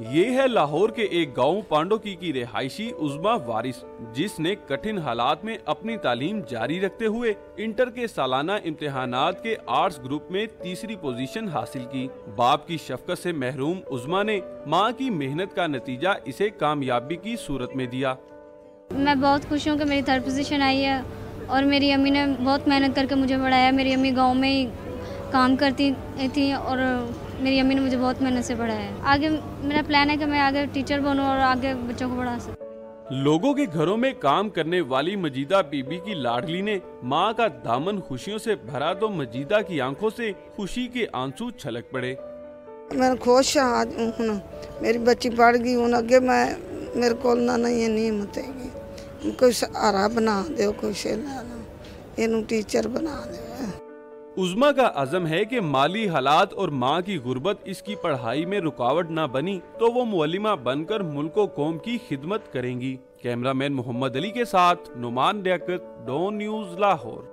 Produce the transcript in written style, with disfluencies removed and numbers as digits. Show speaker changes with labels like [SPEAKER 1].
[SPEAKER 1] ये है लाहौर के एक गांव पांडोकी की रिहायशी उज़्मा वारिस, जिसने कठिन हालात में अपनी तालीम जारी रखते हुए इंटर के सालाना इम्तिहानात के आर्ट्स ग्रुप में तीसरी पोजीशन हासिल की। बाप की शफकत से महरूम उज़्मा ने मां की मेहनत का नतीजा इसे कामयाबी की सूरत में दिया।
[SPEAKER 2] मैं बहुत खुश हूँ कि मेरी थर्ड पोजीशन आई है और मेरी अम्मी ने बहुत मेहनत करके मुझे पढ़ाया। मेरी अम्मी गाँव में ही काम करती थी और मेरी अम्मी ने मुझे बहुत मेहनत से पढ़ाया है। आगे मेरा प्लान है कि मैं आगे टीचर बनूं और आगे बच्चों को पढ़ा सकूं।
[SPEAKER 1] लोगों के घरों में काम करने वाली मजीदा बीबी की लाडली ने मां का दामन खुशियों से भरा तो मजीदा की आंखों से खुशी के आंसू छलक पड़े।
[SPEAKER 3] मैं खुश आज हूं, मेरी बच्ची पढ़ गई हूं, अगे मैं मेरे को नहीं हिम्मत है, कोई सहारा बना दो, कोई इनू टीचर बना दो।
[SPEAKER 1] उज़्मा का अज़म है कि माली हालात और माँ की गुर्बत इसकी पढ़ाई में रुकावट ना बनी तो वो मुअल्लिमा बनकर मुल्क व कौम की खिदमत करेंगी। कैमरामैन मोहम्मद अली के साथ नुमान लियाकत, डॉन न्यूज़, लाहौर।